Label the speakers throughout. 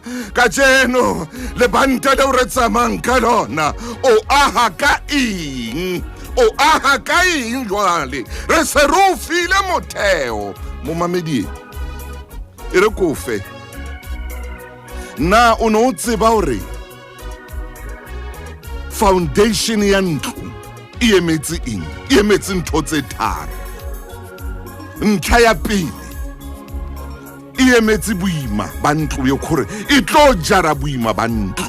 Speaker 1: Kajeno le banta le re tsamang ka lona o aha ka eng jwale re se re o file motheo mo mameding e re kofe na o no tseba hore foundation ya ntlo e emetse eng e emetse ntho tse tharo ntlha ya pele e emetse boima ba ntlo yo khore e tlo jara boima ba ntlo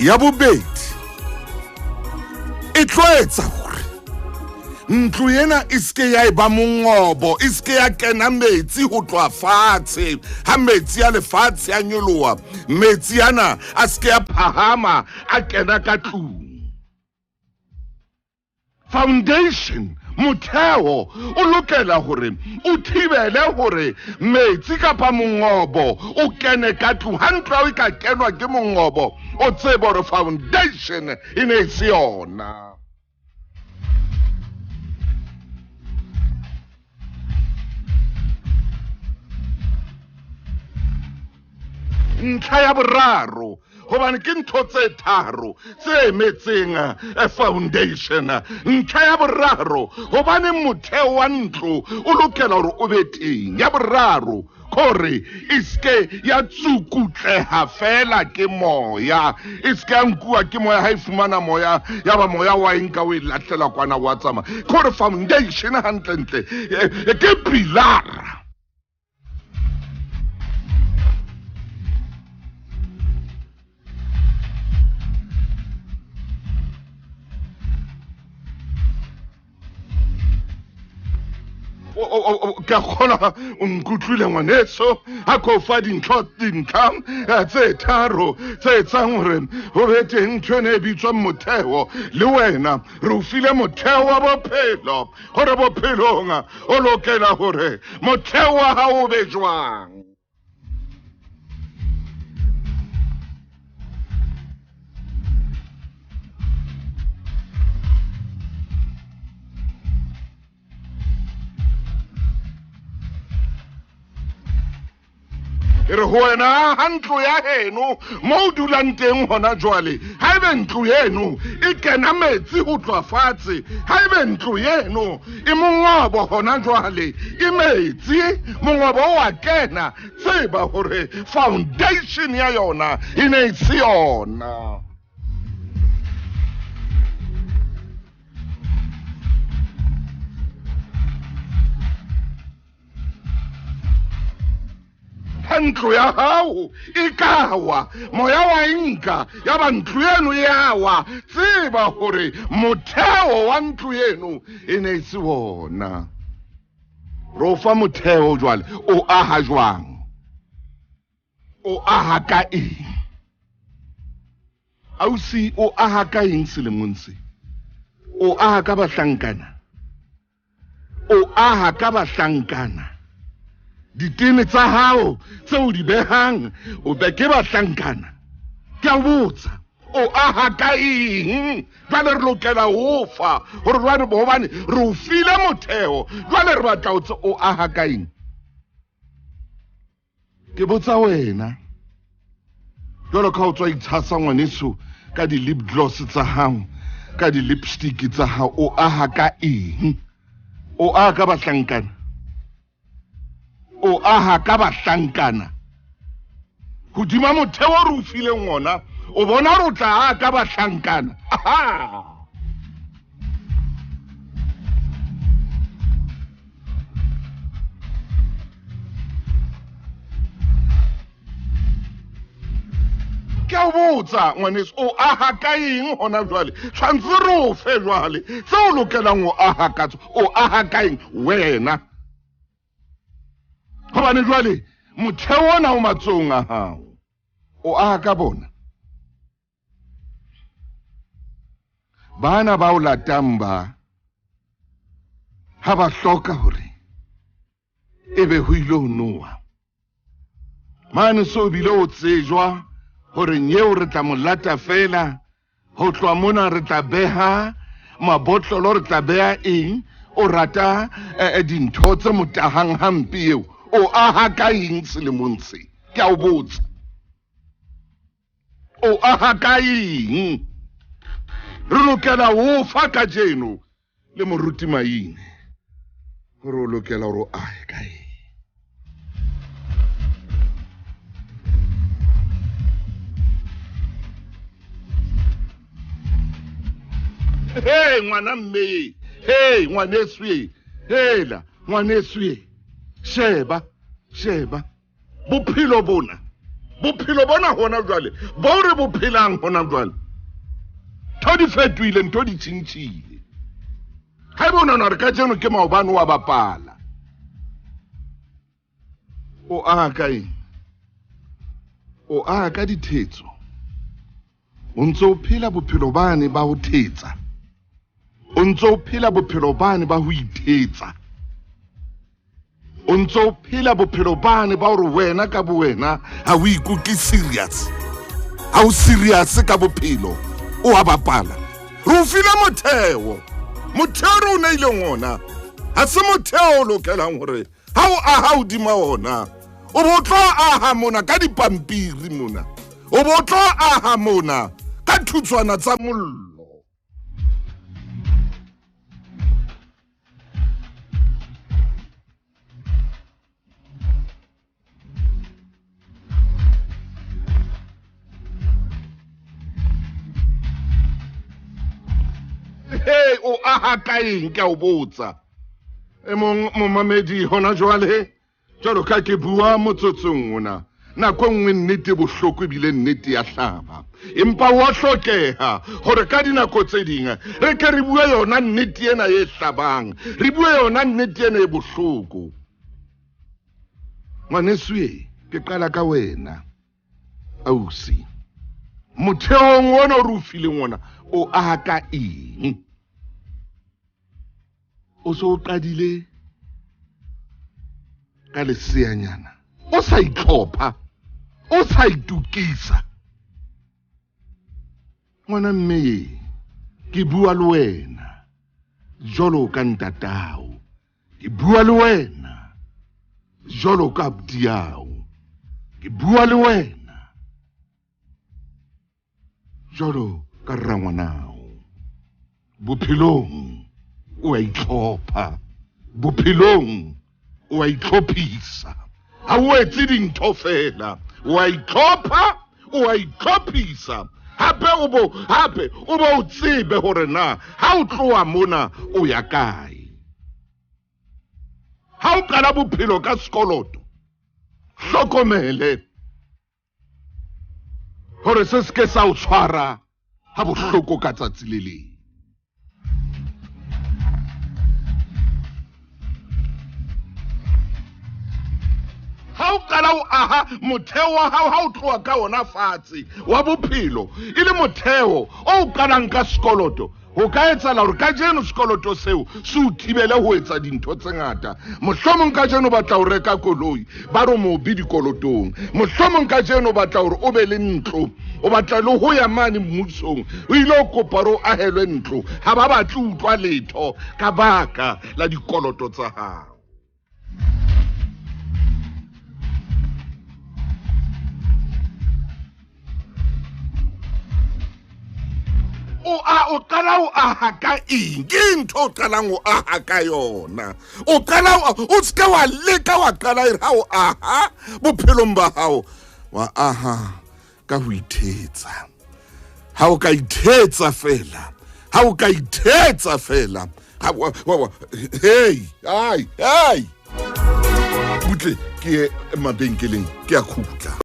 Speaker 1: ya bobedi e tlo etsa hore ntlo yena iske ya ba mongobo iske ya kena metsi ho tloa fatshe ha metsi ya lefatshe a nyoloha metsi yana a ske ya phahama a kena ka tlung foundation motheo o lokela hore o thibele hore metsi kapa mongobo o kene ka tlung ha ntlo e ka kenwa ke mongobo o tsebe hore foundation e ne se yona ntlha ya boraro hobane ke ntho tse tharo tse emetseng foundation ntlha ya boraro hobane motheo wa ntlo o lokela hore o be teng ya boraro kore iske ya tsukutleha fela ke moya iske ya nkuwa ke moya ha e fumana moya ya ba moya wa enka o e lahlela kwana wa tsama kore foundation hantlentle ke pilara ka khona nkutlwile ngwaneso ha ko fa dintlha tse tharo tse tsang hore ho be teng ntho ne bitswa motheo le wena re o file motheo wa bophelo hore bophelong o lokela hore motheo wa hao be jwang re ho wena ha ntlo ya heno mo dulang teng hona jwale ha ebe ntlo yeno e kena metsi ho tloa fatshe ha ebe ntlo yeno e mongobo hona jwale e metsi mongobo wa kena tseba hore foundation ya yona e ne se yona ntlo ya hao ikawa moya wa inka ya ba ntlo yenu yawa tseba hore motheo wa ntlo yenu e ne se wona ro fa motheo jwale o aha jwang o aha ka eng ausi o aha ka eng selemong se o aha ka bahlankana ditene tsa hao tseo di behang o be ke bahlankana ke a botsa o aha ka eng jwale re lokela ho fa hore jwale hobane re o file motheo jwale re batla ho tse o aha ka eng ke botsa wena jwalo ka o tswa itshasa ngwaneso ka di lip gloss tsa hao ka di lipstick tsa hao o aha ka eng o aha ka bahlankana o aha ka bahlankana hodima motheo re o fileng ona o bona re o tla aha ka bahlankana aha ke a botsa ngwaneso o aha ka eng hona jwale tshwantse re o fe jwale tse o lokelang o aha ka o aha ka eng wena hobane jwale motheo ona o matsong a hao o aha ka bona bana ba o latang ba ha ba hloka hore ebe ho ile ho noa mane so bile o tsejwa hore nyeo re tla molata fela ho tloa mona re tla beha mabotlolo re tla beha eng o rata dintho tse motahang hampe eo o aha ka eng selemong se ke a o botsa o aha ka eng re lokela ho fa ka jeno le moruti maine gore o lokela gore o ahe ka eng hey ngwana mme hey ngwanesu hela ngwanesu sheba bophelo bona hona jwale bo re bophelang hona jwale thodi fetwile ntho di tshintshile ha bona re ka tseno ke maobane wa bapala o aka dithetso o ntso phela bophelo bane ba ho thetsa o ntso phela bophelo bane ba ho ithetsa o ntso phela bophelo bane ba hore wena ka bo wena ha o ikutlwe serious ha o serious ka bophelo o a bapala re o file motheo re o neileng ona ha se motheo o lokelang hore ha o aha hodima ona o bo tlo aha mona ka dipampiri mona o bo tlo aha mona ka thutswana tsa mollo hey o aha ka eng ke a o botsa momamedi hona jwale jalo ka ke bua motsotsong ona nako nngwe nnete bohloko ebile nnete ya hlaba empa wa hlokeha hore ka dinako tse ding re ke re bua yona nnete ena e hlabang re bua yona nnete ena e bohloko ngwanesu ke qala ka wena ausi motheong wona o re o fileng ona o aha ka eng o so qadile ka leseanyana o sa itlhopha o sa itukisa ngwana mme ke bua le wena jolo ka ntatao ke bua le wena jolo ka abdiao ke bua le wena jolo ka rangwanao bophelong o a itlhopha bophelong o a itlhophisa ha o etse dintho fela o a itlhopha o a itlhophisa hape o bo o tsebe hore na ha o tloa mona o ya kae ha o qala bophelo ka sekoloto hlokomele hore se se ke sa o tshwara ha bohloko ka tsatsi le leng ha o qala o aha motheo wa hao ha o tloa ka ona fatshe wa bophelo e le motheo o qalang ka sekoloto ho ka etsala hore ka jeno sekoloto seo se o thibele ho etsa dintho tse ngata mohlomong ka jeno batla ho reka koloi ba re mo bi dikolotong mohlomong ka jeno batla hore o be le ntlo o batla le ho ya mane mmusong o ile o kopa ro ahelwe ntlo ha ba batle utlwa letho ka baka la dikoloto tsa hao o qala o aha ka eng ke ntho o qalang o aha ka yona o qala o ska wa leka wa qala ha o aha bophelong ba hao wa aha ka ho ithetsa ha o ka ithetsa fela ha o ka ithetsa fela hey butle ke mabenkeleng ke a khutla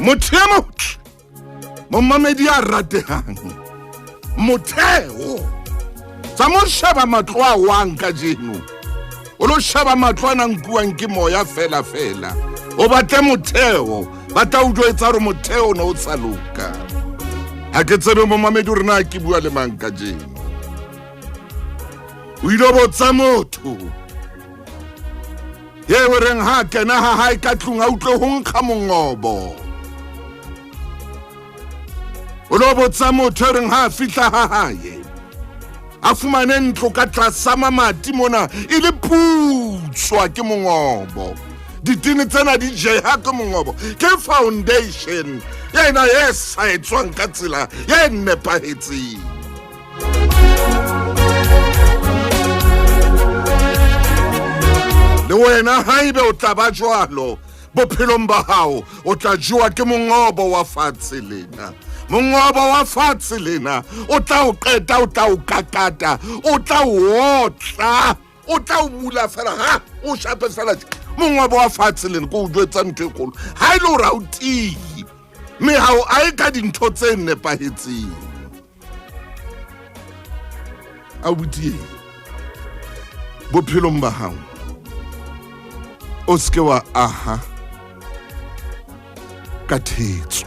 Speaker 1: mothemo momamedi a ratehang motheo tsa mo sheba matlo a wang ka jeno o lo sheba matlo a nang kuang ke moya fela o batle motheo ba tla o jwetsa re motheo no o tsaloka ha ke tsebe momamedi re na ke bua le mang ka jeno o ile botsa motho ye o reng ha kena ha hae ka tlung a utlwe ho nkga mongobo o lo botsa motho reng ha fihla ha hae a fumane ntlo ka tlasa mamati mona e le putswa ke mongobo ditene tsena di jeha ke mongobo ke foundation yena e sa etswang ka tsela ya nepahetseng. Le wena haebe o tla ba jwalo bophelong ba hao o tla jewa ke mongobo wa fatshe lena. Mongobo wa fatshe lena o tla o qeta, o tla o kakata, o tla o otla, o tla o bula fela ha o shape fela. Mongobo wa fatshe lena ko o jwetsa ntho e kgolo ha ile o ra o tiye mme ha o a e ka dintho tse nepahetseng. A butie bophelong ba hao o ske wa aha ka thetso.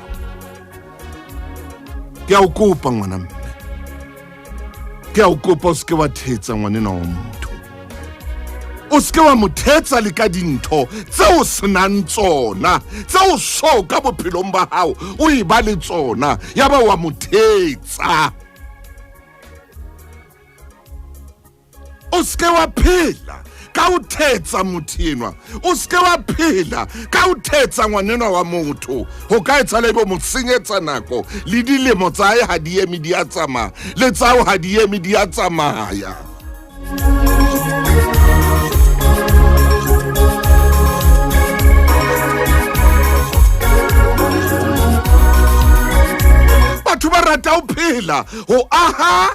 Speaker 1: Ke a o kopa ngwana mme, ke a o kopa o ske wa thetsa ngwanena wa motho, o ske wa mo thetsa le ka dintho tseo senang tsona, tseo so ka bophelong ba hao o e ba le tsona ya ba wa mo thetsa. O ske wa phela ka o thetsa motho enwa, o ske wa phela ka o thetsa ngwanena wa motho. Ho ka etsa le bo mo senyetsa nako le dilemo tsa hae ha di eme di a tsamaya, le tsao ha di eme di a tsamaya. Batho ba rata ho phela, ho aha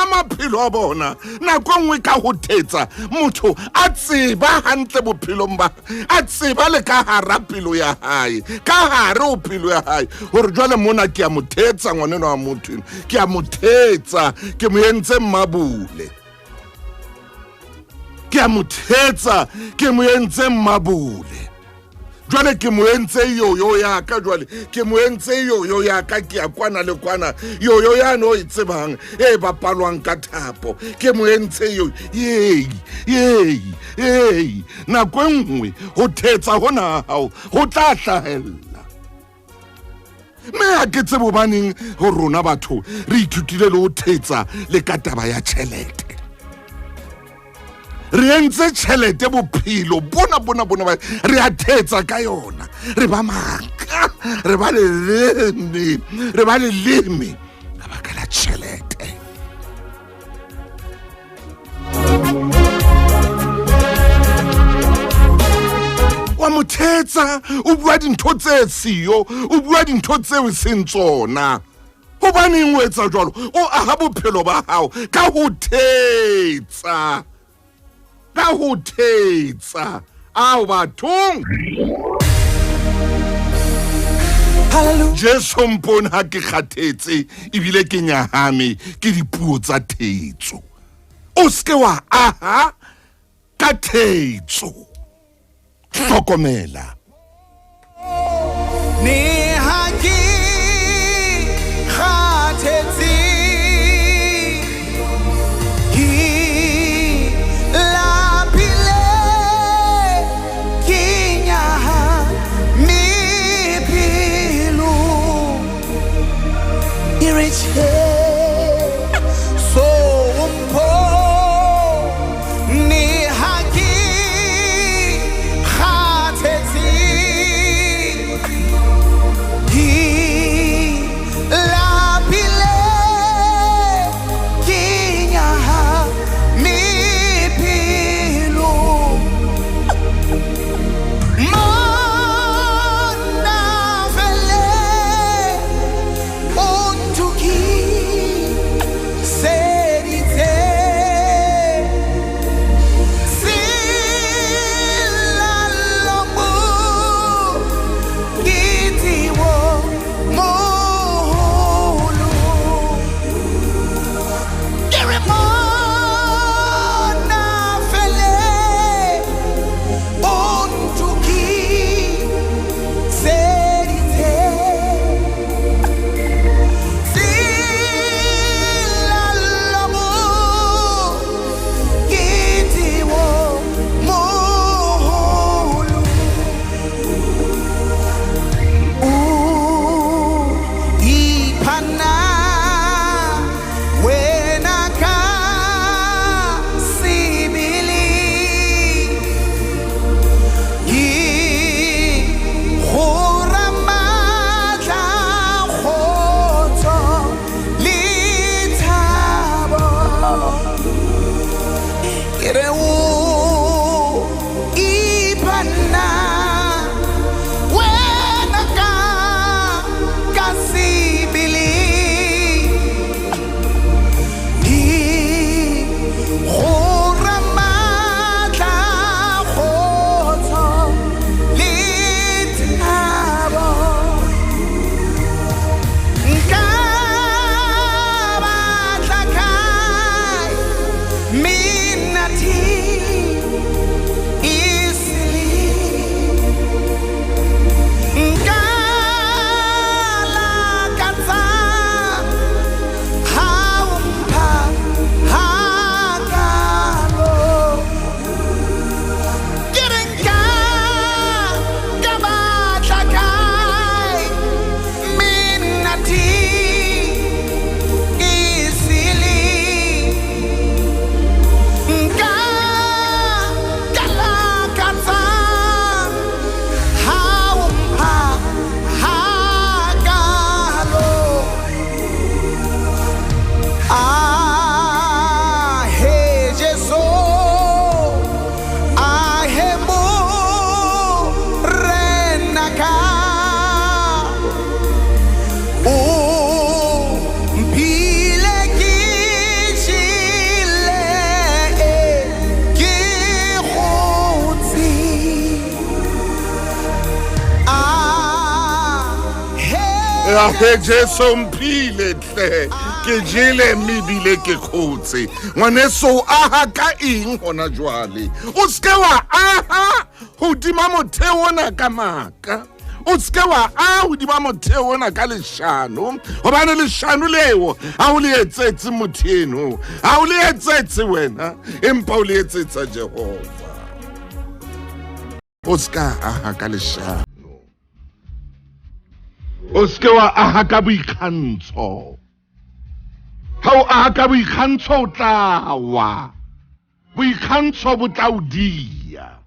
Speaker 1: maphelo a bona nako nngwe ka ho thetsa. Motho a tseba hantle bophelong ba, a tseba le ka hara pelo ya hae, ka hare o pelo ya hae hore jwale mona ke a mo thetsa ngwanena wa motho, ke a mo thetsa, ke mo entse mmabule, ke a mo thetsa, ke mo entse mmabule. Jwale ke mo entse yoyo ya ka, jwale ke mo entse yoyo ya ka, ke a kwana le kwana yoyo ya no itsebang e bapalwang ka thapo, ke mo entse yoyo. Nako nngwe ho thetsa hona hao ho tla hlahella. Me a ke tsebo baneng ho rona batho re ithutile le ho thetsa le ka taba ya tjhelete. Re entse tjhelete bophelo bona re a thetsa ka yona, re ba maka, re ba leleme ka baka la tjhelete. Wa mo thetsa o bua dintho tse siyo, o bua dintho tseo seng tsona. Hobaneng o etsa jwalo? O aha bophelo ba hao ka ho thetsa, ka ho thetsa. Ao bathong Jesu mpone ha ke kgathetse ebile ke nyahame ke dipuo tsa thetso. O ske wa aha ka thetso. Hlokomela.
Speaker 2: Ne ha ke kgathetse
Speaker 1: ya he Jesu mphile hle ke jele mebile ke khotse ngwaneso aha ka eng hona jwale o ske wa aha hodima motheo ona ka maka o ske wa hodima motheo ona ka leshano hobane leshano leo ha o le etsetse motheno ha o le etsetse wena empa o le etsetsa Jehova o ska aha ka leshano o ske wa aha ka boikgantsho ha o aha ka boikgantsho o tla wa boikgantsho bo tla o dia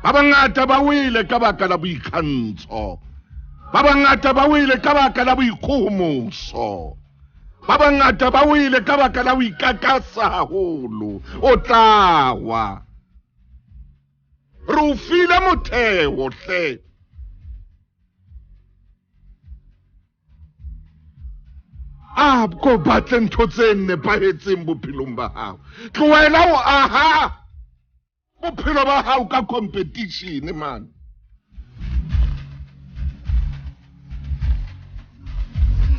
Speaker 1: ba bangata ba wele ka baka la boikgantsho ba bangata ba wele ka baka la boikgohomoso ba bangata ba wele ka baka la boikakasa haholo o tla wa re o file motheo hle ko batle ntho tse nepahetseng bophelong ba hao tlohela o aha bophelo ba hao ka competition man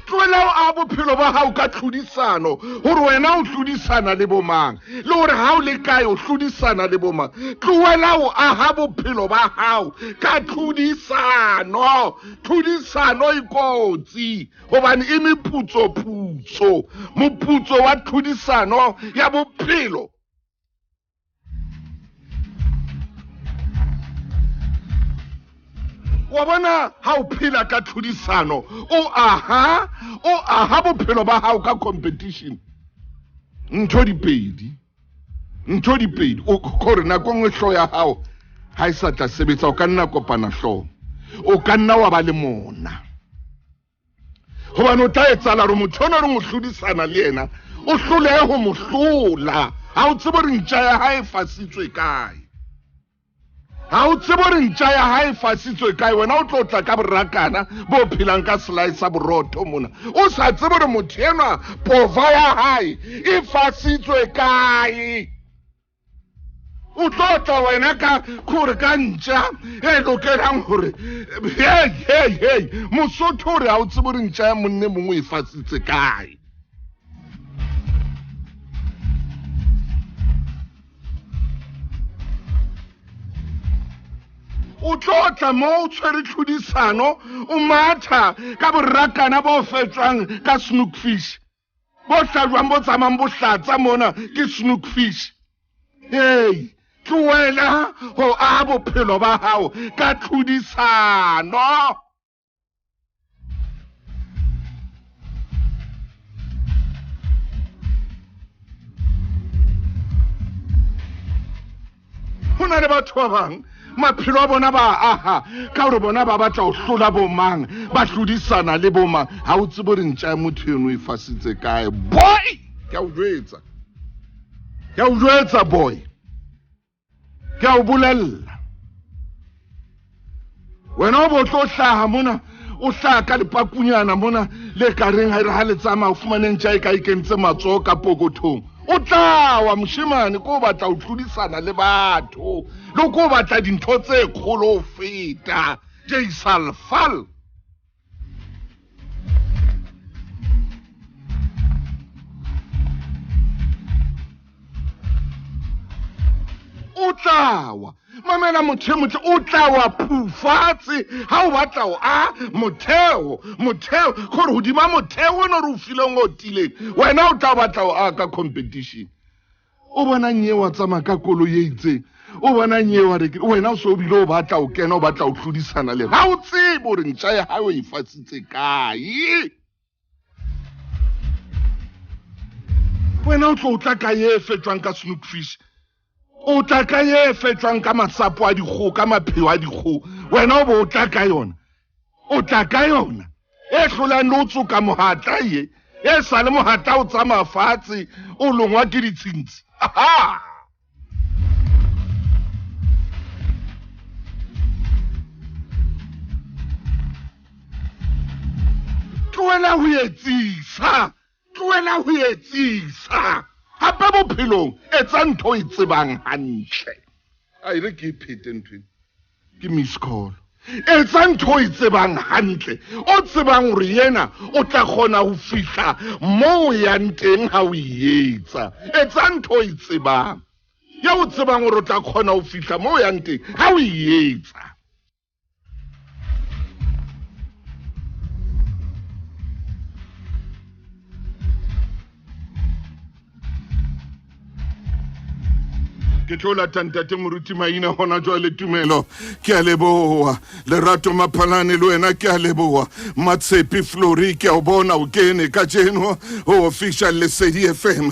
Speaker 1: tlohela o aha bophelo ba hao ka tlhodisano hore wena o tlhodisana le bomang le hore ha o le kae o tlhodisana le bomang tlohela o aha bophelo ba hao ka tlhodisano ikotsi hobane e meputso moputso wa tlhodisano ya bophelo wa bona ha o phela ka tlhodisano o aha bophelo ba hao ka competition ntho di pedi o kore nako nngwe hlo ya hao ha isa tla sebetsa o ka nna kopana hlo o ka nna wa ba le mona hobane o tla etsala re motho ona re mo hlodisana le yena o hlolehe ho mo hlola ha o tsebe re ntja ya hae fasitswe kae ha o tsebe re ntja ya hae fasitswe kae wena o tlo tla ka borakana bo phelang ka slice sa borotho mona o sa tsebe re motho ena pova ya hae e fasitswe kae o tlo tla wena ka khore ka ntja e lokelang hore hey mosotho hore ha o tsebe re ntja ya monne mongwe e fasitse kae o tlotla mo o tshwere tlhodisano o matha ka borakana bo fetswang ka snookfish bo hlajwang bo tsamang bo hlatsa mona ke snookfish hey tlohela ho aha bophelo ba hao ka tlhodisano ho na le batho ba bang maphelo a bona ba aha ka hore bona ba batla ho hlola bomang ba hlodisana le bomang ha o tsebe re ntja ya motho eno e fasitse kae boy ke a o jwetsa boy ke a o bolella wena o botlo hlaha mona o hlaha ka lepakunyana mona le ka reng ha le tsamaya o fumane ntja e ka ikentse matsoho ka pokothong o tla wa moshemane ko batla o tlhodisana le batho le ko batla dintho tse kgolo ho feta Jaisalfal o tlawa mamela motho o tlawa phufatse ha o batla o motheo gore hodima motheo ona re o fileng o tileng wena o tla batla o ka competition o bona nyewa tsama ka kolo ye itseng o bona nyewa re wena o so bile o batla o kena o batla o tlhodisana le ha o tsebe hore ntja ya hao e fasitse kae wena o tlo tla ka ye fetjwang ka snookfish o tla ka ye fetjwang ka masapo a dikgo ka mapheo a dikgo wena o bo o tla ka yona e hlolang le o tsoka mohatla ye e sa le mohatla o tsamaya fatshe o longwa ke ditshintshi aha tlohela ho etsisa hape bophelong etsa ntho e tsebang hantle a ire ke phete ntwe ke miss call etsa ntho o e tsebang hantle o tsebang hore yena o tla kgona ho fihla moo o yang teng ha o e etsa etsa ntho o e tsebang ya o tsebang hore o tla kgona ho fihla moo o yang teng ha o e etsa. Ke tlola Ntate Moruti Maina hona jwale Tumelo ke a leboha Lerato Maphalane le wena ke a leboha Matshepi Flori ke a bona o kene ka jeno ho official Lesedi FM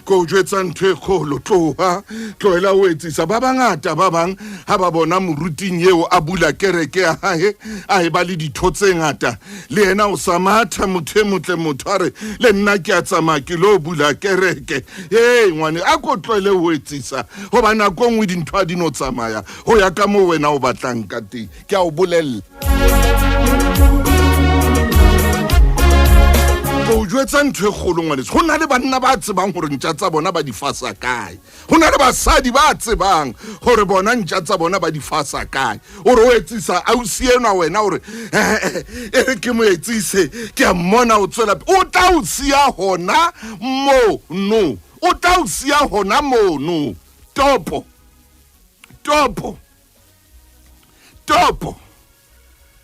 Speaker 1: ko jwetsa ntwe kholo tloela o etsisa ba bangata ba bang ha ba bona moruting eo a bula kereke ya hae a e ba le ditho tse ngata le yena o samatha motho motle mothare le nna ke a tsamaya ke lo bula kereke ngwane a ko tloele o etsisa bana go ngwe dintho a dino tsamaya ho ya ka mo wena o batlang ka teng ke a o bolella o jwetsa ntho e kgolo ngwane go na le banna ba tsebang hore ntja tsa bona ba di fasa kae go na le basadi ba tsebang hore bona ntja tsa bona ba di fasa kae o re o etsisa a o siena wena hore ere ke mo etsise ke a mmona o tswela o tla o sia hona mo no o tla o sia hona mo no Topo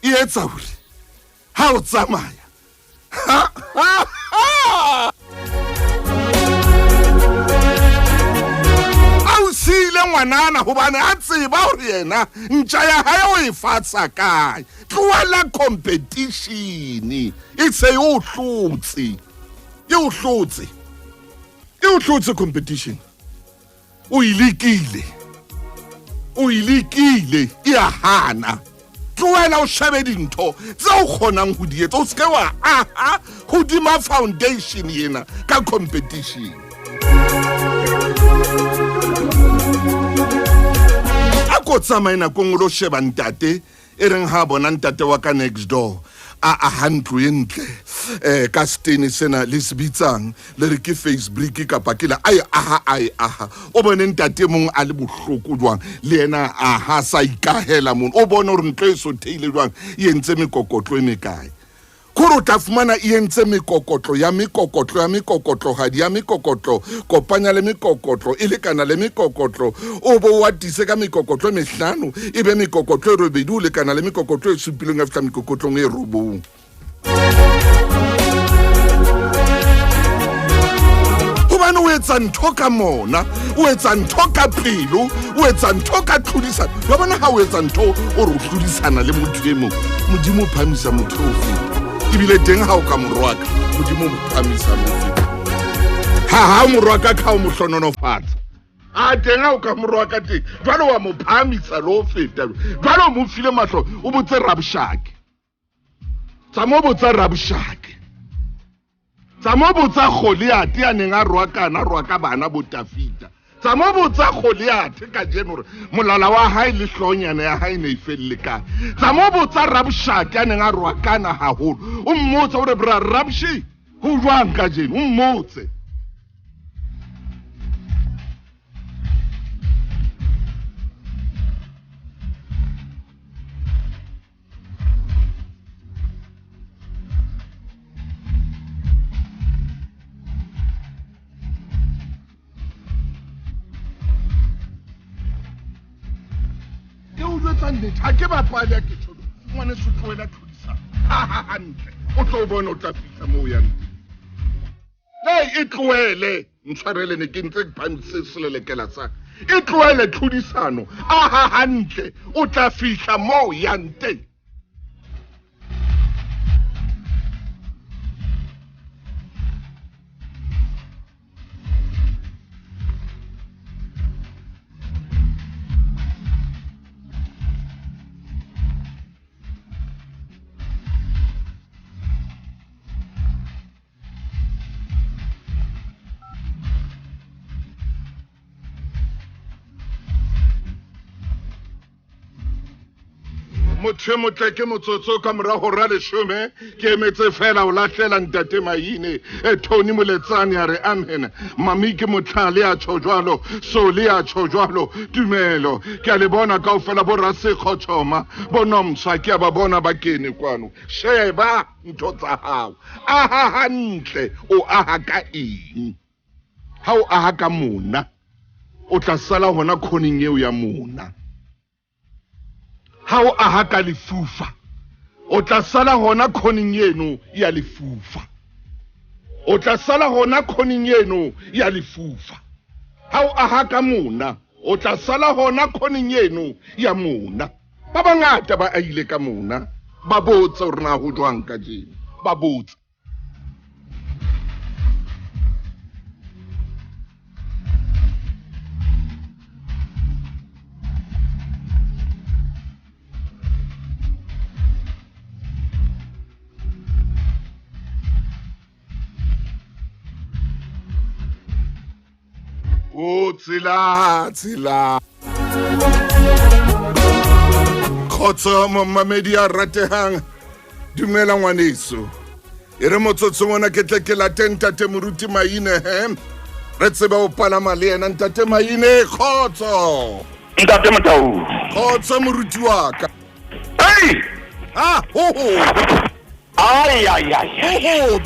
Speaker 1: etsa hore ha o tsamaya a o sile ngwanana hobane a tseba hore yena ntja ya hae o e fatsa kae tloela competition e se yo hlotse competition o ilikile e a hana tloela o shebe dintho tse o kgonang ho di etsa o se ke wa hodima foundation yena ka competition a ko tsamaya nakong o lo sheba ntate e reng ha bona ntate wa ka next door a handlo entle ka stene sena le sebitsang le re ke Facebook kapa ke la aha o bone ntate mong a le bohloko jwang le yena aha sa ikahela mon o bone hore ntlo e so theile jwang e entse mekokotlo e mekae koro ta fumana e entse mekokotlo hadi ya mekokotlo kopanya le mekokotlo ile kana le mekokotlo o bo wa tise ka mekokotlo mehlano ibe mekokotlo e robedi ile kana le mekokotlo e supileng after mekokotlo e robong hobane o etsa ntho ka mona o etsa ntho ka pelo o etsa ntho ka tlhodisana wa bona ha o etsa ntho o re tlhodisana le motho e mong modimo phamisa motho o feta ibile teng ha o ka morwaka modimo mo phamisa motho ha morwaka ka o mohlononofatsa a teng ha o ka morwaka teng jwale wa mo phamisa lo feta jwale o mo file mahlo o botse Rabushake tsamo botsa Rabushake tsamo botsa Goliath ya neng a rwaka bana botafita tsamo botsa Goliath ka jeno molala wa hae le hlonyana ya hae ne ifelle ka tsamo botsa Rabushake ya neng a rwakana haholo o mmotsa hore bra Rabushi ho jwang ka jeno o mmotse ha ke bapale ya ke tshono ngwane se tloela tlhodisa hantle o tlo bona o tla fihla mo yang e tloele ntshwarele ne ke ntse ke phamise selelekela sa e tloele tlhodisano hantle o tla fihla mo yang teng motho motle ke motsotso ka morago ra leshome ke emetse fela o lahlela ntate Maine Tony Moletsane a re amen mami ke motlhale a tsho jwalo so le a tsho jwalo tumelo ke a le bona kaofela bo Rasekgotshoma bonomsa ke a ba bona ba kene kwano sheba ntho tsa hao aha hantle o aha ka eng ha o aha ka mona o tla sala hona khoning eo ya mona ha o aha ka lefufa o tla sala hona khoning eno ya lefufa o tla sala hona khoning eno ya lefufa ha o aha ka mona o tla sala hona khoning eno ya mona ba bangata ba ile ka mona ba botsa hore na ho jwang ka jeno ba botsa o tsila khotso mamedi a ratehang dumela ngwaneso e re motsotso mona ke tle ke lateng Ntate Moruti Maine re tseba o palama le yena Ntate Maine khotso
Speaker 3: Ntate Motau
Speaker 1: khotso moruti wa ka
Speaker 3: hey
Speaker 1: ho
Speaker 3: ay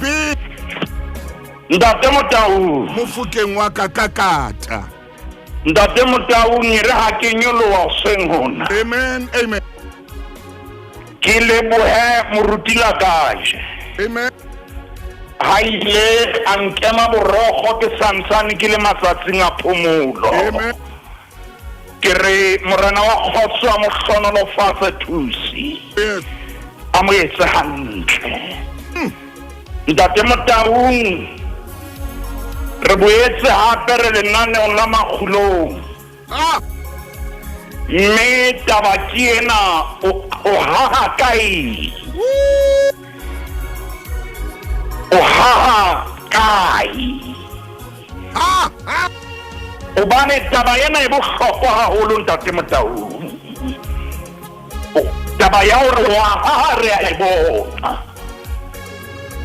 Speaker 1: be
Speaker 3: Ntate Motau
Speaker 1: mofukeng wa ka kakata
Speaker 3: Ntate Motau ngere ha ke nyoloa seng hona
Speaker 1: amen
Speaker 3: ke lebohe moruti la kaje
Speaker 1: amen
Speaker 3: ha ile a nkema borokgo ke santsane ke le matsatsing a phomolo
Speaker 1: amen
Speaker 3: ke re morena wa Kgotso a mohlonolofatse thusi
Speaker 1: yes
Speaker 3: a mo etse hantle Ntate Motau re boetse hape re lenaneong la makgulong mme taba ke ena o haha kae hobane taba ena e bohlokwa haholo Ntate Motau taba ya hore wa haha re a e bona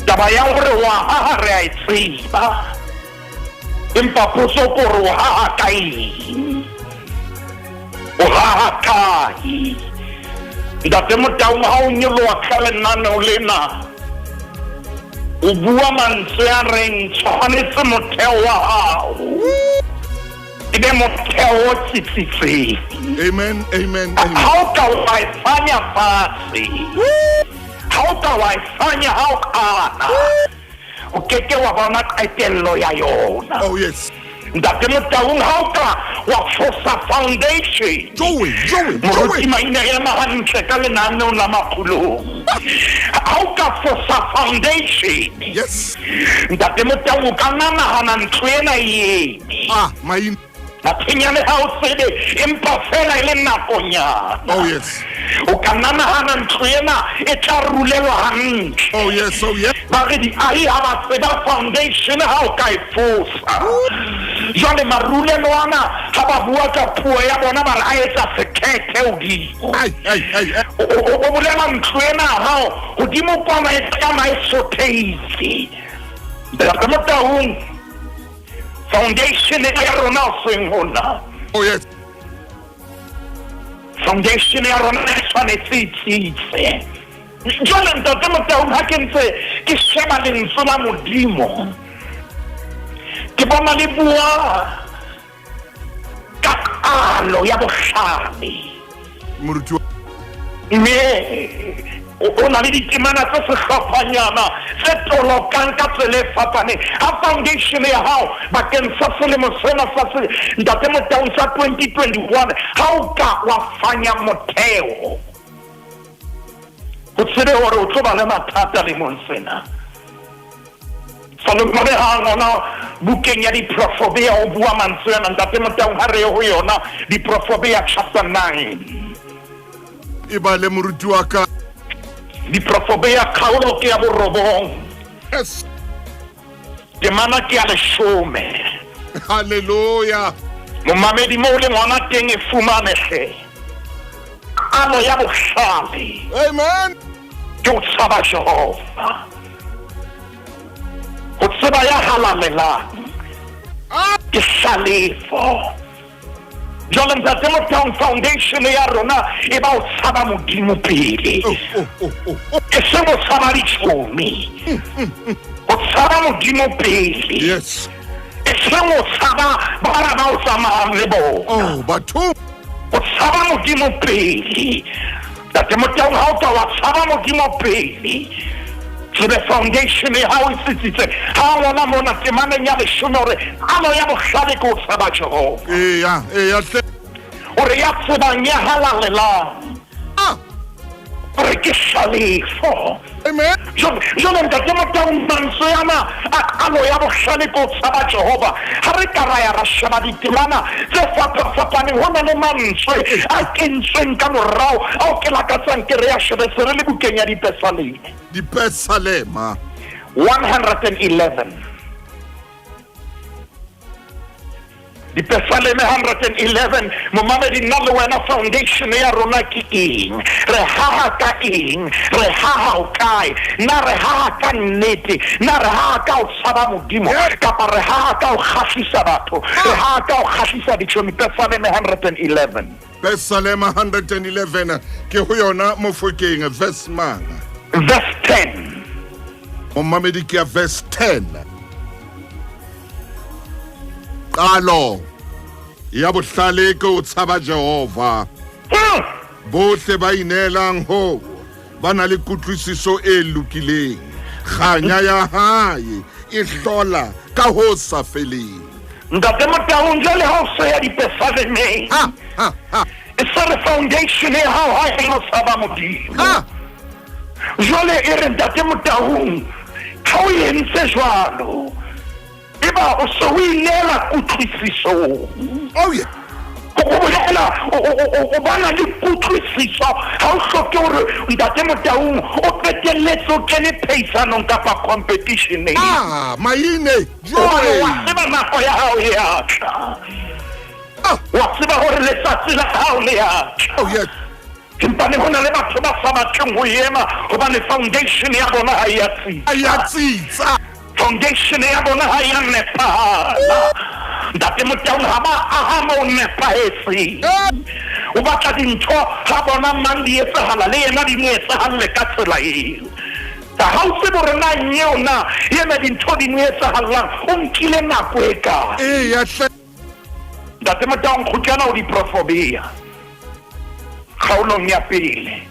Speaker 3: taba ya hore wa haha re a e tseba empa potso ke hore o haha kae Ntate Motau ha o nyoloa ka lenaneo lena o bua mantswe a reng tshwanetse motheo wa hao e be motheo o tsitsitseng
Speaker 1: amen
Speaker 3: ha o ka wa e fanya fatshe ha o ka wa e fanya ha o kana o keke wa bona qetello ya yona
Speaker 1: oh yes
Speaker 3: Ntate Motau ha o ka wa fosa foundation
Speaker 1: Joey
Speaker 3: Moruti Maine ema hantle ka lenaneo la makgulong ha o ka fosa foundation
Speaker 1: yes
Speaker 3: Ntate Motau ka nahana ntho ena ye
Speaker 1: Maine
Speaker 3: Mathinyane ha o tsebe empa fela ile nakonyana
Speaker 1: oh yes
Speaker 3: o ka nahana ntho ena e tla rulelwa hantle
Speaker 1: oh yes
Speaker 3: ba re di ahi ha ba tseba foundation ha o ka e fosa jwale marulelo ana ha ba bua ka puo ya bona ba re a etsa sekhethe hodimo o bolela ntho ena hao hodimo kwana e tsama e sotheitse Ntate Motau foundation ya rona seng hona
Speaker 1: oh yes
Speaker 3: foundation ya rona e tshwanetse itsitse jwale Ntate Motau ha ke ntse ke sheba lentswe la Modimo ke bona le bua ka alo ya bohlale
Speaker 1: moruti
Speaker 3: mme o na le ditemana tse sehlopanyana tse tolokang ka tsela e fapaneng ha foundation ya hao bakeng sa selemo sena sa Ntate Motau sa 2021 ha o ka wa fanya motheo o tsebe hore o tlo ba le mathata lemong sena Salomone ha ngona bukeng ya Diprofobia o bua mantswe ana Ntate Motau ha re ho yona Diprofobia chapter 9
Speaker 1: e ba le moruti wa ka
Speaker 3: Diprofobia khaolo ke ya borobong
Speaker 1: yes
Speaker 3: temana ke ya leshome
Speaker 1: hallelujah
Speaker 3: momamedi mo le ngwana teng e fumanehe ano ya bohlale
Speaker 1: Amen.
Speaker 3: ke o tshaba Jehova go tseba ya halalelang ke hlalefo jwale ntate Motheong foundation ya rona e ba o tshaba Modimo pele e se go tshaba ditšhomi o tshaba Modimo pele
Speaker 1: Yes.
Speaker 3: e se go tshaba bana ba o tsamayang le bona
Speaker 1: Oh, batho.
Speaker 3: o tshaba Modimo pele ntate Motheong ha o ka wa tshaba Modimo pele the foundation ya hao e setsitse ha ngwana mona temaneng ya leshome hore ano ya bohlale ke o tshaba Jehova
Speaker 1: Eya, hle.
Speaker 3: hore ya tsebang ya halalelang hore ke hlalefo
Speaker 1: Amen.
Speaker 3: jwale ntate Motheong mantswe yana ano ya bohlale ke o tshaba Jehova ha re ka ra sheba ditemana tse fapafapaneng ho na le mantswe a kentsweng ka morao ao ke lakatsang ke re ya shebe se re le bukeng ya Dipesaleme
Speaker 1: Dipesalema
Speaker 3: 111 Dipesaleme 111 momamedi nna le wena foundation ya rona ke eng re haha ka eng re haha o kae na re haha ka nnete na re haha ka o tshaba Modimo kapa re haha ka o kgahlisa batho re haha ka o kgahlisa ditšhomi Dipesaleme 111
Speaker 1: Pesalema 111 ke ho yona Mofokeng verse mana
Speaker 3: verse 10
Speaker 1: Momamedi ke ya verse 10 qalo ya bohlale ke o tshaba Jehova bohle ba inelang ho ba na le kutlwisiso e lokileng kganya ya hae e hlola ka ho sa feleng
Speaker 3: ntate Motheong jwale ha o se ya Dipesalemeng e sa re foundation ya hao ha e no tshaba Modimo jwale e re ntate Motheong ha o entse jwalo eba o se o inela kutlwisiso
Speaker 1: oh yeah
Speaker 3: o bolela o bana le kutlwisiso ha o hloke hore ntate Motheong o qetelletse o kene peisanong kapa competition
Speaker 1: maine
Speaker 3: jwale wa tseba nako ya hao e a tla wa tseba hore letsatsi la hao le a tla
Speaker 1: oh yes
Speaker 3: Timpane ho na le batho ba sa batleng ho ema hobane foundation ya bona ha ya
Speaker 1: tsitsa
Speaker 3: foundation ya bona ha ya nepahala ntate Motheong ha ba aha mo nepahetse o batla dintho ha bona mang di etsahala le yena di mo etsahalle ka tsela eo ha o se bore na nyona yena dintho di mo etsahallang o nkile nako e kae
Speaker 1: ya hle
Speaker 3: ntate Motheong khutjana o diprofobia kgaolong ya pele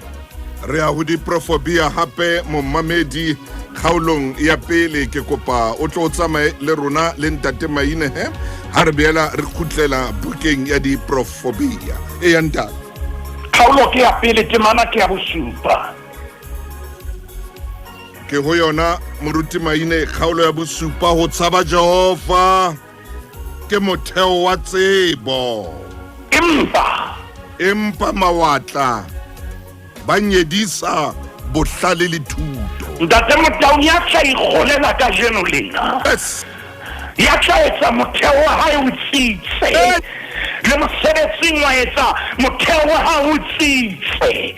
Speaker 1: re a ho diprofobia hape momamedi kgaolong ya pele ke kopa o tlo tsamaye le rona le ntate Maine ha re beela re khutlela bukeng ya diprofobia e ya ntate
Speaker 3: kgaolo ke ya pele temana ke ya bosupa
Speaker 1: ke ho yona moruti Maine kgaolo ya bosupa ho tshaba Jehova ke motheo wa tsebo empa mawatla ba nyedisa bohlale le thuto
Speaker 3: ntate Motheong ya tla ikgolela ka jeno lena ya tla etsa motheo wa hae o tsitse le mosebetsing wa etsa motheo wa hae o tsitse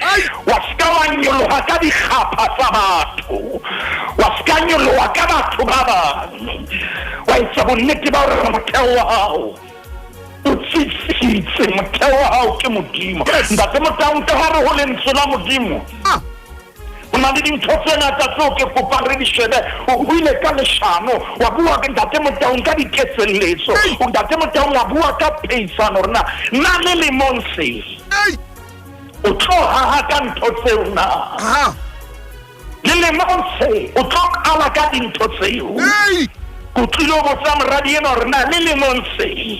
Speaker 3: wa ska wa nyoloha ka dikgapha tsa batho wa ska nyoloha ka batho ba bang wa etsa bonnete ba hore motheo wa hao o tsitsitse motheo wa hao ke Modimo ntate Motheong ka hare ho lentswe la Modimo o na le dintho tse ngata tseo ke kopang re di shebe o ile ka leshano wa bua ka ntate Motheong ka diketseletso ntate Motheong wa bua ka peisano rena na le lemong se o tlo haha ka ntho tseo na le lemong se o tlo ala ka dintho tseo o tlile ho botsa moradi ena hore na le lemong se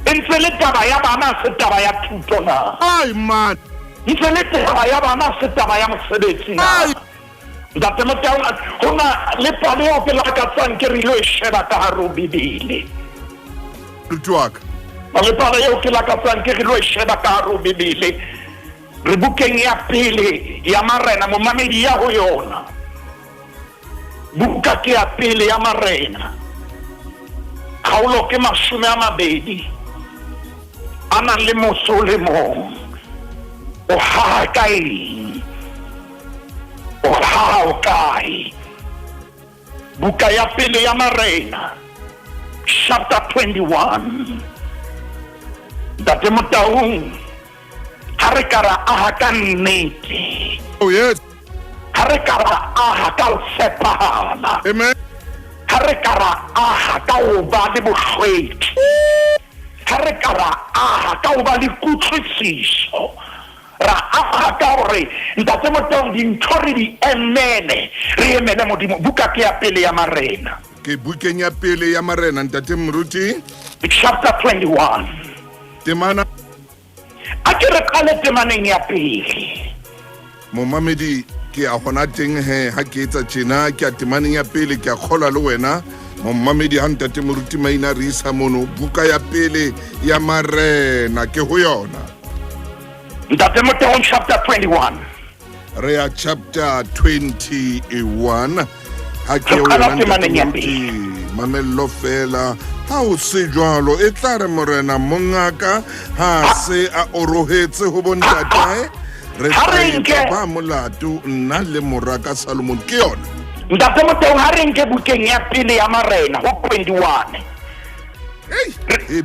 Speaker 3: ntse le taba ya bana se taba ya thuto na
Speaker 1: man
Speaker 3: ntse le taba ya bana se taba ya mosebetsi na ntate Motheong ho na le pale o ke lakatsang ke re lo e sheba ka hare ho Bibele
Speaker 1: lutwaka
Speaker 3: le pale eo ke lakatsang ke re lo e sheba ka hare ho Bibele re bukeng ya pele ya Marena momamedi ya ho yona buka ke ya pele ya Marena kgaolo ke 20 a nang le moso le mong o haha kae o haha o kae buka ya pele ya Marena chapter 21 Ntate Motaung ha re kara aha ka nnete
Speaker 1: Oh yes.
Speaker 3: ha re kara aha ka o tshepahala
Speaker 1: Amen.
Speaker 3: ha re kara aha ka o ba le bohlweki ha re kara aha ka o ba le kutlwisiso ra aha ka hore Ntate Motaung dintho re di emele re emele Modimo buka ke ya pele ya Marena
Speaker 1: Ke bukeng ya pele ya Marena Ntate Moruti
Speaker 3: chapter 21
Speaker 1: temana
Speaker 3: a ke re qale temaneng ya pele
Speaker 1: momamedi ke a gona teng he ha ke etsa tjena ke a temaneng ya pele ke a kgola le wena momamedi ha Ntate Moruti maina re isa mono buka ya pele ya Marena ke ho yona
Speaker 3: Ntate Motaung chapter 21
Speaker 1: re ya chapter 21 ha ke
Speaker 3: Re
Speaker 1: o
Speaker 3: qala
Speaker 1: yona
Speaker 3: temaneng ya
Speaker 1: Ntate Moruti mamello fela ha o se jwalo e tla re morena mongaka ha se a orohetse ho bontate re
Speaker 3: Ha re nke-
Speaker 1: tla ba molato nna le moraka Solomon ke yona
Speaker 3: Ntate Motaung ha re nke bukeng ya pele ya Marena ho 21
Speaker 1: e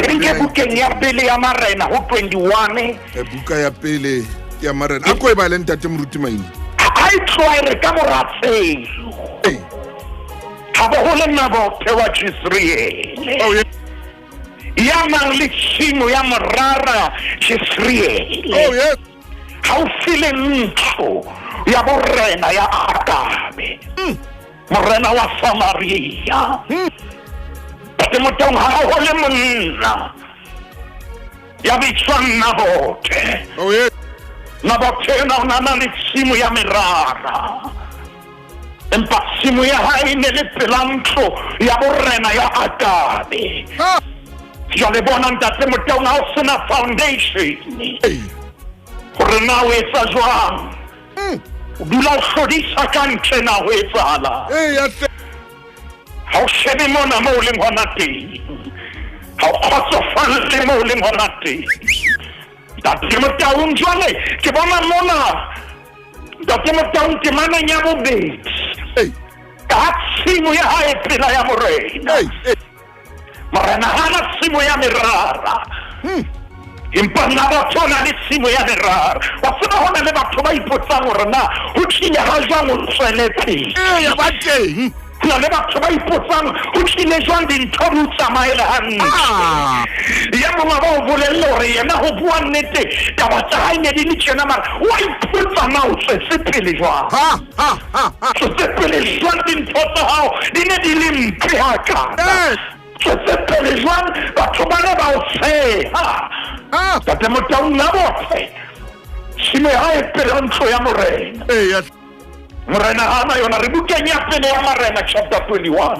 Speaker 3: re nke bukeng ya pele ya Marena ho 21
Speaker 1: buka ya pele ya Marena a ko e ba le Ntate Moruti maina
Speaker 3: ha e tloha re ka moratselo ha bo ho le Nabothe wa Jezreele
Speaker 1: oh yeah
Speaker 3: ya nang le tshimo ya morara Jezreele
Speaker 1: oh yes
Speaker 3: haufi le ntlo ya borena ya Akabe morena wa Samaria Ntate Motaung ha ho le monna ya bitswang Nabothe
Speaker 1: oh yes
Speaker 3: Nabothe o na le tshimo ya merara empa tshimo ya hae ne le pela ntlo ya borena ya Akabe
Speaker 1: ha
Speaker 3: jwale bona Ntate Motaung ha o sena foundation hore na o etsa jwang o dula o hlodisa ka ntle na ho etsahala
Speaker 1: ya
Speaker 3: ha o shebe mona moo o leng hona teng ha o kgotsofalle moo o leng hona teng Ntate Motaung jwale ke bona mona Ntate Motaung temaneng ya bobedi ka tshimo ya hae pela ya morena morena hana tshimo ya merara empa Nabothe o na le tshimo ya merara wa tseba hona le batho ba ipotsang hore na ho tlile ha jwang o tswele pele
Speaker 1: ya ba teng
Speaker 3: ho na le batho ba ipotsang ho tlile jwang dintho di o tsamaele hantle ya mongwe ba o bolelle hore yena ho bua nnete taba tsa hae ne di le tjena mara wa ipotsa na o tswetse pele jwang tswetse pele jwang dintho tsa hao di ne di le mpe hakana tswetse pele jwang batho ba ne ba o tsheha Ntate Motaung Nabothe tshimo ya hae pela ntlo ya morena
Speaker 1: ya
Speaker 3: morena hana yona re bukeng ya pele ya Marena chapter 21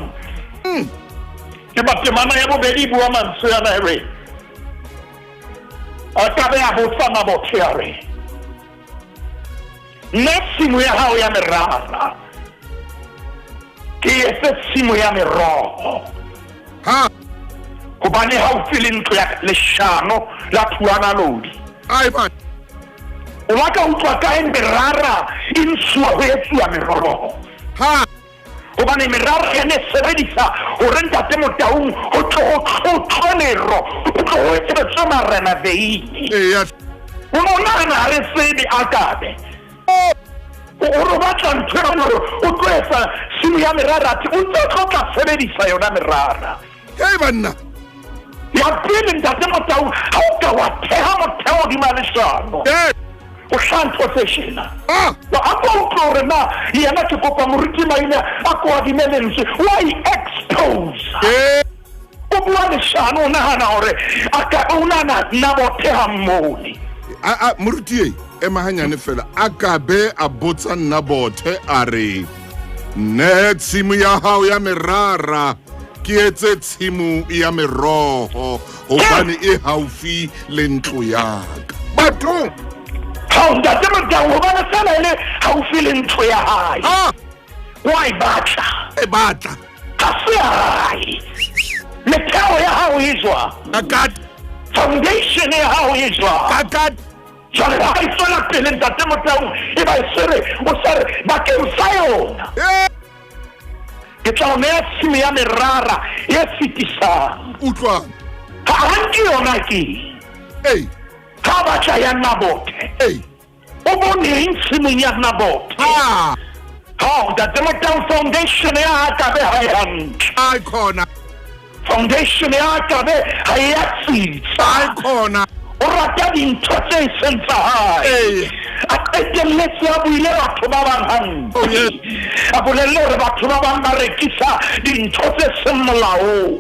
Speaker 3: ke batemana ya bobedi bua mantswe yana ere a ka be a botsa Nabothe a re nna tshimo ya hao ya merara ke etse tshimo ya meroho
Speaker 1: ha
Speaker 3: hobane haufi le ntlo ya leshano la Thuanalodi
Speaker 1: ai man
Speaker 3: o la ka utlwa kae merara e ntshuwa ho etsuwa meroho
Speaker 1: ha
Speaker 3: hobane merara ya ne sebedisa hore Ntate Motaung ho tlolero ho tlo etsetswa marena veini
Speaker 1: ya
Speaker 3: o nahana ha re tsebe Akabe o re batla ntho ya hore o tlo etsa tshimo ya merara ati o ntse o tlo tla sebedisa yona merara
Speaker 1: banna
Speaker 3: ya pele Ntate Motaung ha o ka wa theha motheo hodima leshano o hlantho tse tjena wa a ko utlwa hore na yena ke kopa moruti maina a ko adime lentswe why expose o bua leshano o nahana hore o nahana Nabothe ha mmone
Speaker 1: moruti e mahanyane fela Akabe a botsa Nabothe a re ne tshimo ya hao ya merara ke etse tshimo ya meroho hobane e haufi le ntlo ya ka batho
Speaker 3: ha Ntate Motaung hobane fela ele haufi le ntlo ya hae wa e batla ha se hae metheo ya hao e jwang
Speaker 1: kakat
Speaker 3: foundation ya hao e jwang jwale ha e tswela pele ntate Motaung e ba o sere bakeng sa yona ke tla o nea tshimo ya merara e fetisang
Speaker 1: utlwa
Speaker 3: ha ke yona ke ka batla ya Nabote o boneng tshimong ya Nabote ntate Motaung foundation ya Akabe ha e hantle
Speaker 1: ai khona
Speaker 3: foundation ya Akabe ha e ya tsitsa
Speaker 1: ai khona
Speaker 3: o rata dintho tse seng tsa hae a qetelletse a buile batho ba bang hantle a bolelle hore batho ba bang ba rekisa dintho tse seng molaong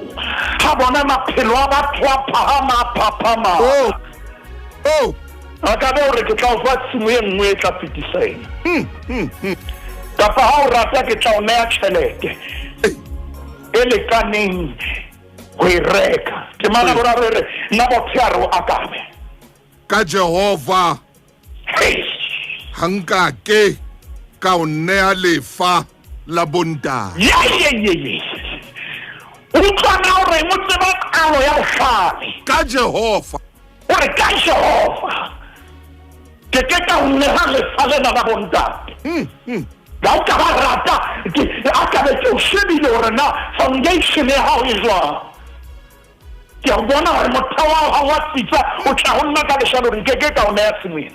Speaker 3: ha bona maphelo a batho a phaphama a ka be hore ke tla o fa tshimo e nngwe e tla fetiseng kapa ha o rata ke tla o nea tjhelete e lekaneng go e reka ke mana bona re Nabote a re o Akabe
Speaker 1: ka Jehova hanka ke ka o nea lefa la bonta
Speaker 3: utlwana hore mo tseba kalo ya bohlale
Speaker 1: ka Jehova
Speaker 3: hore ka Jehova ke ka o nea lefa lena la bonta ga o ka ba rata Akabe ke o shebile hore na foundation ya hao e jwang ke a bona hore motho wa hao wa tsitsa o tla ho nna ka leshano re ke ka o nea tshimong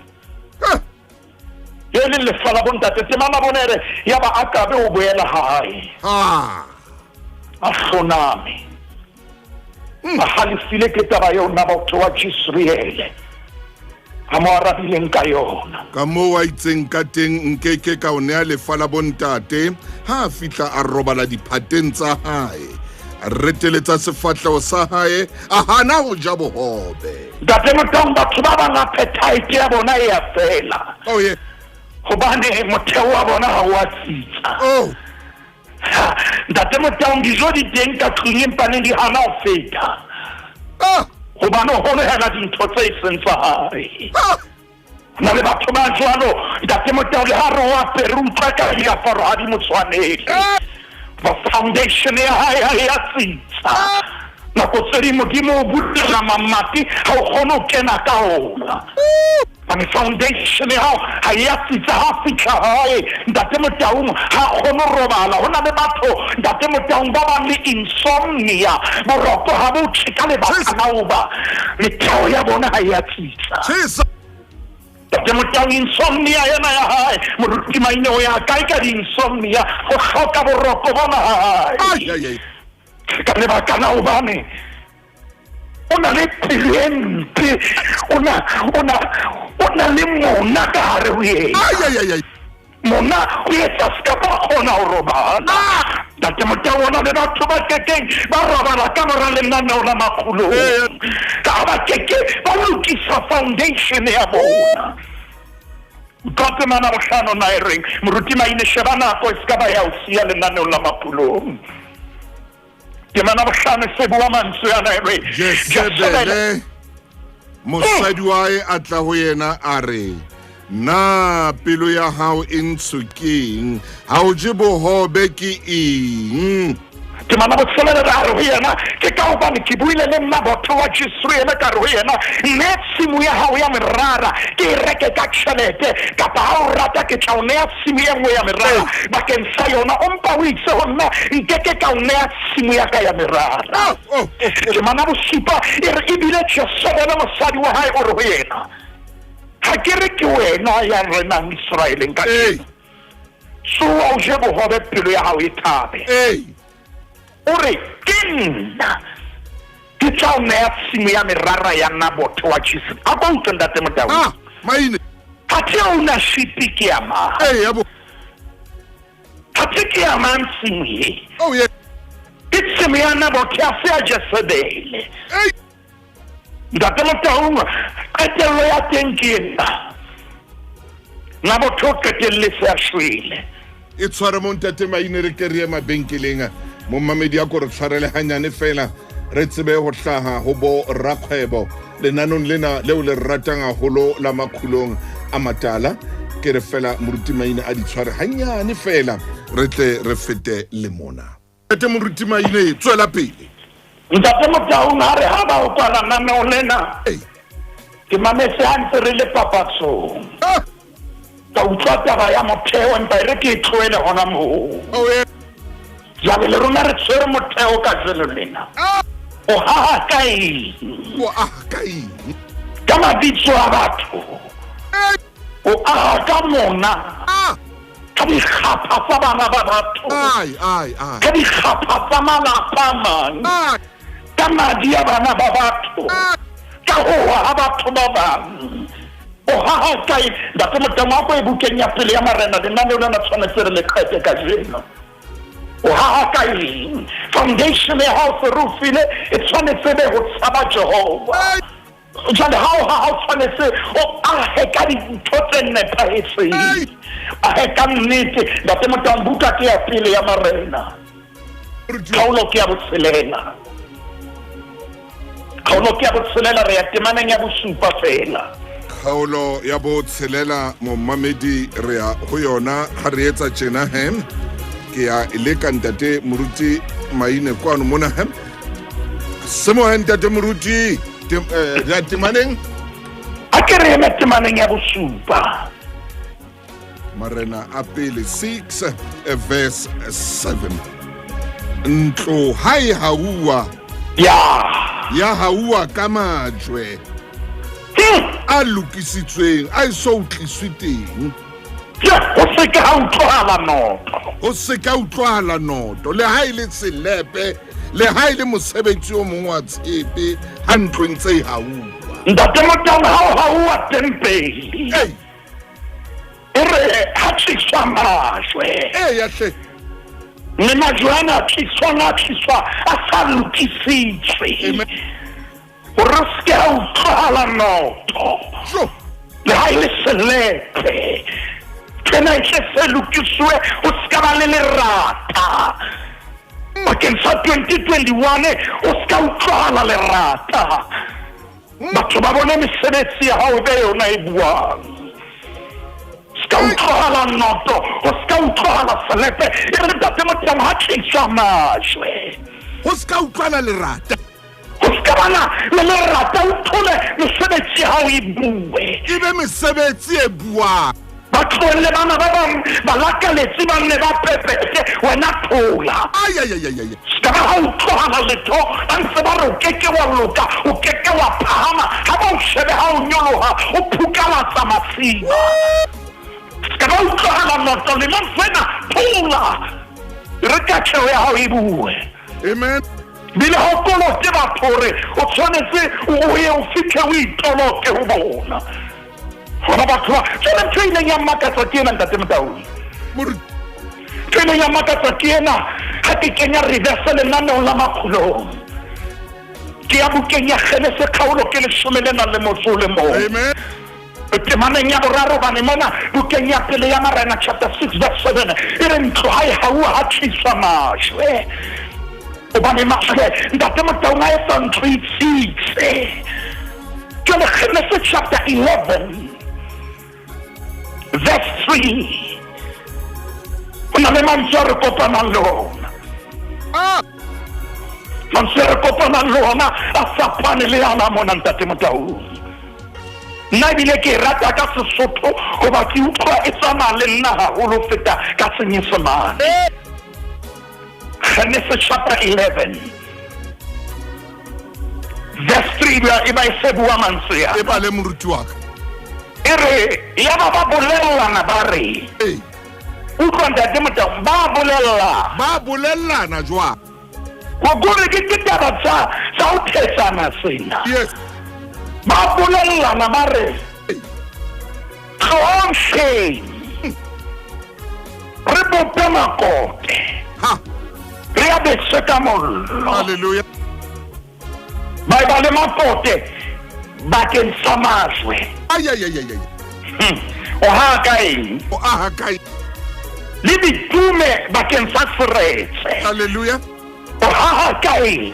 Speaker 3: ye le lefa la bontate temana bonere ya ba Akabe o boela hae a hloname a halefile ke taba yeo Nabote wa Jezreele a mo arabileng ka yona
Speaker 1: ka moo a itseng ka teng nkeke ka o nea lefa la bontate ha a fihla a robala diphateng tsa hae a reteletsa sefatlhego sa hae a hana go ja bohobe
Speaker 3: ntate Motaung batho ba bang appetite ya bona e a fela gobane motheo wa bona ga o a tsitsa ntate Motaung dijo di teng ka tlung empaneng di hana ho feta gobane o holohela dintho tse seng tsa hae na le batho ba jwalo ntate Motaung le ha re o apere utlwa ka diaparo ha di mo tshwanele ba foundation ya hae ha e a tsitsa nako tse di modimo o bulela mamati ha o kgone ho kena ka ona bane foundation ya hao ha e a tsitsa ha fitlha hae ntate Motaung ha kgone ho robala ho na le batho ntate Motaung ba bang le insomnia boroko ha bo tjeka lebaka la hoba metheo ya bona ha e a tsitsa ntate Motaung insomnia yena ya hae moruti maine o ya kae ka di-insomnia go hloka boroko bona hae ka lebaka la hobane o na le pelo e mpe o na le mona ka hare ho yena mona o etsa ska ba kgona ho robala ntate Motaung ona le batho ba kekeng ba robala ka mora lenaneo la makgulong ka ba keke ba lokisa foundation ya bona Kote mana bohlano na ering moruti maine sheba nako e ska ba ya o sia lenaneo la makgulong ke mana bohlano se bua mantswe ya na ering
Speaker 1: Jezebele mosadi wa hae a tla ho yena a re na pelo ya hao e ntshukeng ha o je bohobe ke eng
Speaker 3: ke mana botshelele ra re ho yena ke ka hobane ke buile le Nabote wa Jezreele ka re ho yena mme tshimo ya hao ya merara ke reke ka tjhelete kapa ha o rata ke tla o nea tshimo e nngwe ya merara bakeng sa yona o mpa o itse ho nna nkeke ka o nea tshimo ya ka ya merara ke mana bosupa e re ebile Jezebele mosadi wa hae o re ho yena ha ke re ke wena ya renang Israeleng ka so o je bohobe pelo ya hao e thabe ore ke nna ke tla o nea tshimo ya merara ya Nabote wa Jezreele a go utlwa ntate Motaung
Speaker 1: maine
Speaker 3: Hati ownership ke ya ma
Speaker 1: yabo
Speaker 3: hati ke ya man tshimo
Speaker 1: yeah
Speaker 3: tshimo ya Nabote a se a Jezebele ntate Motaung qetello ya teng ke ena Nabote o qetelletse a shwele
Speaker 1: e tshwara mo ntate maine re ke re mabenkeleng mo mamedi a go re tshwarele hanyane fela re tsebe go hlaha go bo rakgwebo lenanong lena leo le ratang haholo la makhulong a matala ke re fela moruti maine a di tshware hanyane fela re tle re fete le mona ete moruti maine tswela pele
Speaker 3: ntate Motaung a re ha ba o kwala naneo lena ke mametse hantse re le papatsong ka utlwa taba ya motheo empa re ke tloele hona moo jale le rona re tshwere motheo ka jeno lena o haha kae ka mabitso a batho o aha ka mona ka dikgapha tsa bana ba batho ka dikgapha tsa malapa a mang ka madi a bana ba batho ka hoa ha batho ba bang o haha kae ntate Motema wa ko e bukeng ya pele ya marena lenaneo lena tshwanetse re le qete ka jeno o haha kae foundation ya hao se rufile e tshwanetse be ho tshaba Jehova jale ha o tshwanetse o ahe ka dintho tse nepahetseng ahe ka nnete ntate Motema buka ke ya pele ya marena Kgaolo ke ya botshelela re ya temaneng ya bosupa fela
Speaker 1: Kgaolo ya botshelela momamedi re ya ho yona ha re etsa tjena ke ya ileka ntate moruti maine kwano mona semo ntate moruti ya temaneng
Speaker 3: a ke re eme temaneng ya bosupa
Speaker 1: marena a pele 6 verse 7 ntlo hai haua ya haua ka majwe a lokisitsweng a iso utliswe teng
Speaker 3: o se ka
Speaker 1: utlwahala noto le ha ile tselepe le ha ile mosebetsi o mongwe wa tshepe ha ntlong tse haua
Speaker 3: ntate Motema haua tempeli ere ha tliswa majwe
Speaker 1: ya hle
Speaker 3: le majwe ana tliswa a sa lokisitswe gore se ka utlwahala noto le ha ile selepe tena e se lokiswe o ska ba le lerata bakeng sa 2021 o ska utlwahala lerata batho ba bone mesebetsi ya hao be yona e buang ska utlwahala noto o ska utlwahala selepe e re ntate Motema ha tliswa majwe
Speaker 1: o ska utlwahala lerata
Speaker 3: o ska bana le lerata o thole mesebetsi ya hao e bue
Speaker 1: e be mesebetsi e buang
Speaker 3: batho le bana ba bang ba lakaletsi ba ne ba pepete wena thola ska ba ha utlwahala letho ba ntse ba re o keke wa loka o keke wa phahama ha ba o shebe ha o nyoloha o phukalatsa masima ska ba utlwahala noto le mafena thola re ka tsheo ya hao e bue
Speaker 1: amen
Speaker 3: bile ha o kolote batho hore o tshwanetse o ye o fitlhe o itoloke ho bona hona batho tsena training ya makatsa ke ena ntate Motaung training ya makatsa ke ena ha ke kenya reverse lenaneo la makgulong ke ya bukeng ya Genesis Kgaolo ke 14
Speaker 1: amen
Speaker 3: temaneng ya boraro bane mona bukeng ya pele ya marena chapter 6 verse 7 e re ntlo haua ha tliswa majwe o bane majwe ntate Motaung a etsa ntho e tsitse ke le Genesis chapter 11 verse 3 una le manzo re kopanang le ona manzo re kopanang le ona a sapane le ana mona ntate Motaung nna ebile ke rata ka Sesotho goba ke utlwa e tsamaya le nna haholo feta ka Senyesemane Genesis chapter 11 verse 3 e ba e se bua mantsea
Speaker 1: e ba le moruti wa ka
Speaker 3: ere ya ba bolellana ba re utlwa ntate Motaung ba
Speaker 1: bolellana jwang
Speaker 3: go gore ke taba tsa o thetsana sena
Speaker 1: yes
Speaker 3: ba bolellana ba re tlongshe re bope makote re a bese ka mollo
Speaker 1: hallelujah
Speaker 3: ba le makote bakeng sa majwe o ha kae le ditume bakeng sa seretse
Speaker 1: hallelujah
Speaker 3: o ha kae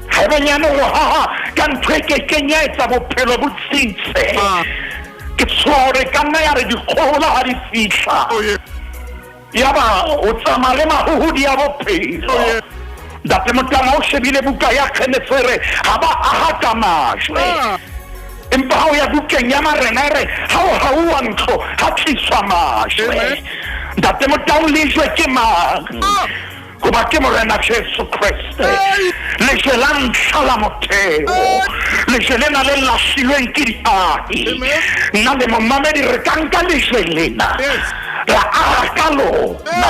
Speaker 3: ha benyane o ha ka ntho e ke kenyetsa bophelo bo tsitse ke tsore ka nna ya re dikgola ha di fihla ya ba o tsamaya le mahuhudi ya bophelo ntate Motama o shebile buka ya Kgenefere ha ba aha ka majwe empa ha o ya bukeng ya Marena re ha o hauwa ntlo ha tliswa majwe ntate Motama lejwe ke mang goba ke Morena Jesu Kriste lejwe la ntlha la motheo lejwe lena le lahlilweng ke diahi nna le momamedi re ka nka lejwe lena la aha ka lona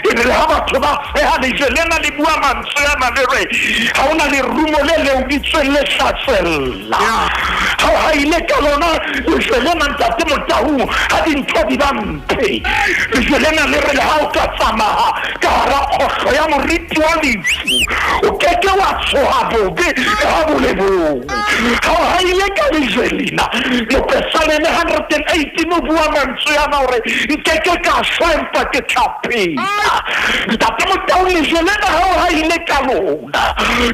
Speaker 3: ebile ha batho ba feha lejwe lena le bua mantswe ana le re ha o na le rumo le leoditsweng le hlatsella ha o haile ka lona lejwe lena ntate Motau ha dintho di ba mpe lejwe lena le re le ha o ka tsamaya ka hara kgohlo ya moriti wa lefu o keke wa tshoha bobe ha bolebo ha o haile ka lejwe lena Mopesaleme 118 o bua mantswe ana hore nkeke ka shwempa ke tlapela ntate Motau lejwe lena ha o haile ka lona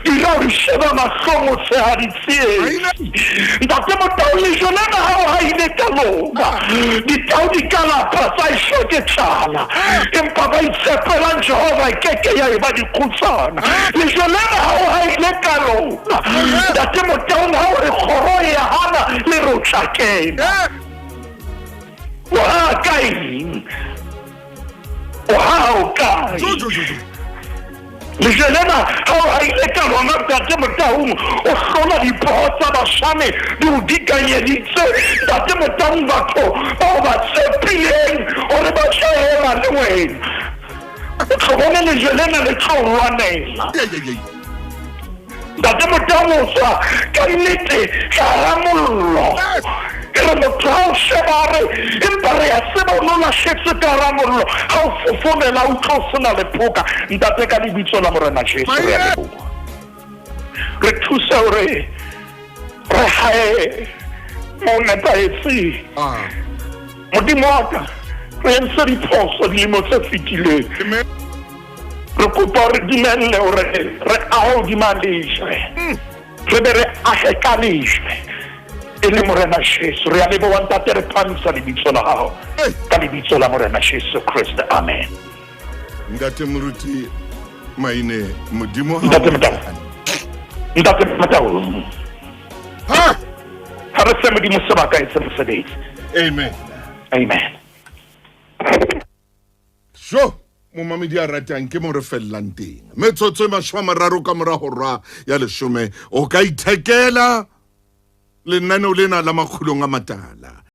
Speaker 3: dira hore sheba mahlong o tshehadi tsietsi ntate Motau lejwe lena ha o haile ka lona ditau di ka lapa tsa isho ke tlala empa ba itshepelang Jehova keke ya eba dikgutsana lejwe lena ha o haile ka lona ntate Motau ha o re kgoro ya hana le rotlakena wa kae wow kai lejwe lena ha o haile ka lona ntate Motau o hlola dipoho tsa bashane di o dikanyeditse ntate Motau batho bao ba tshepileng hore ba hlahela le wena o tlhobone lejwe lena le tlo lwanela ntate Motau o tswa ka nnete ka hara mollo re motho ha o sheba re empa re ya seba o no lahletse ka hara mollo ha o fofonela o tlo sena lephoka ntate ka lebitso la Morena Jesu re a leboha re thusa hore re hae mo nepahetse Modimo wa ka re entse diphoso dilemo tse fetileng re kopa re dumelle hore re ahe hodima lejwe re be re ahe ka lejwe e le Morena Jesu re a leboha ntate re phamisa lebitso la gago ka lebitso la Morena Jesu Kriste amen
Speaker 1: ntate moruti maine Modimo
Speaker 3: ntate Motau ha re se Modimo sebaka e se mosebetsi amen
Speaker 1: sho momamedi a ratang ke mo re fellang teng metsotso e 30 ka mora hora ya 10 o ka ithekela lenaneo lena la makgulong a matala